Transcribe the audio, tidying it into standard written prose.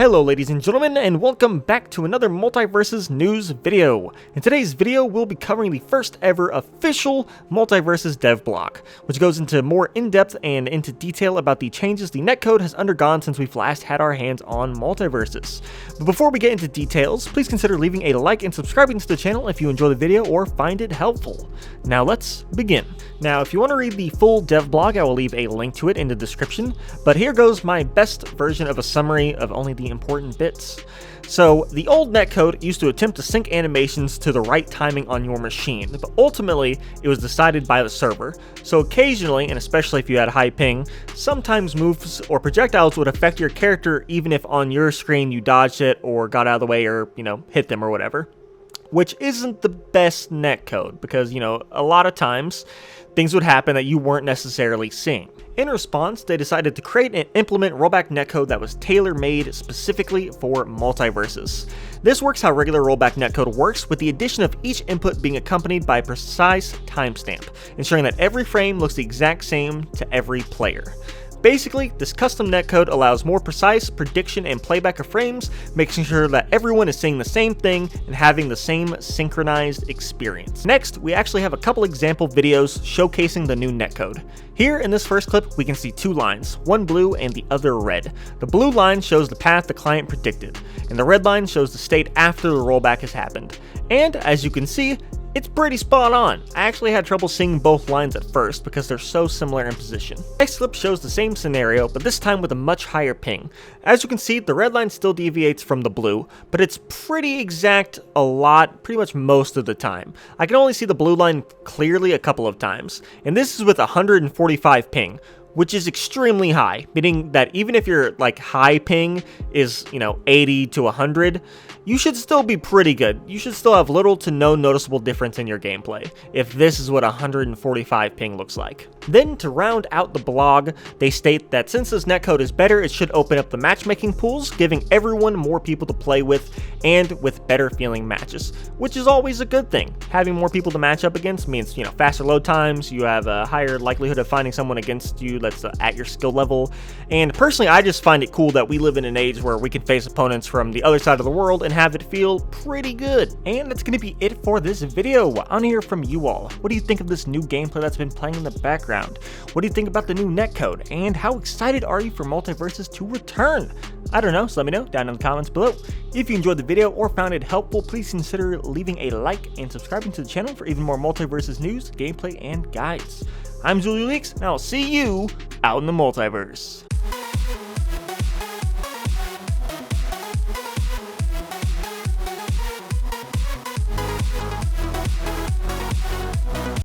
Hello ladies and gentlemen, and welcome back to another Multiversus news video. In today's video, we'll be covering the first ever official Multiversus dev blog, which goes into more in-depth and into detail about the changes the netcode has undergone since we've last had our hands on Multiversus. But before we get into details, please consider leaving a like and subscribing to the channel if you enjoy the video or find it helpful. Now let's begin. Now if you want to read the full dev blog, I will leave a link to it in the description, but here goes my best version of a summary of only the important bits. So the old netcode used to attempt to sync animations to the right timing on your machine, but ultimately it was decided by the server. So occasionally, and especially if you had high ping, sometimes moves or projectiles would affect your character even if on your screen you dodged it or got out of the way or, hit them or whatever. Which isn't the best netcode because, a lot of times things would happen that you weren't necessarily seeing. In response, they decided to create and implement rollback netcode that was tailor-made specifically for Multiversus. This works how regular rollback netcode works, with the addition of each input being accompanied by a precise timestamp, ensuring that every frame looks the exact same to every player. Basically, this custom netcode allows more precise prediction and playback of frames, making sure that everyone is seeing the same thing and having the same synchronized experience. Next, we actually have a couple example videos showcasing the new netcode. Here in this first clip, we can see two lines, one blue and the other red. The blue line shows the path the client predicted, and the red line shows the state after the rollback has happened. And as you can see, it's pretty spot on. I actually had trouble seeing both lines at first because they're so similar in position. Next clip shows the same scenario, but this time with a much higher ping. As you can see, the red line still deviates from the blue, but it's pretty exact pretty much most of the time. I can only see the blue line clearly a couple of times, and this is with 145 ping, which is extremely high, meaning that even if your high ping is, 80 to 100, you should still be pretty good. You should still have little to no noticeable difference in your gameplay, if this is what 145 ping looks like. Then, to round out the blog, they state that since this netcode is better, it should open up the matchmaking pools, giving everyone more people to play with, and with better feeling matches, which is always a good thing. Having more people to match up against means, faster load times, you have a higher likelihood of finding someone against you that's at your skill level, and personally I just find it cool that we live in an age where we can face opponents from the other side of the world and have it feel pretty good. And that's going to be it for this video. I want to hear from you all. What do you think of this new gameplay that's been playing in the background? What do you think about the new netcode? And how excited are you for Multiversus to return? I don't know, so let me know down in the comments below. If you enjoyed the video or found it helpful, please consider leaving a like and subscribing to the channel for even more Multiversus news, gameplay, and guides. I'm Leaks, and I'll see you out in the multiverse.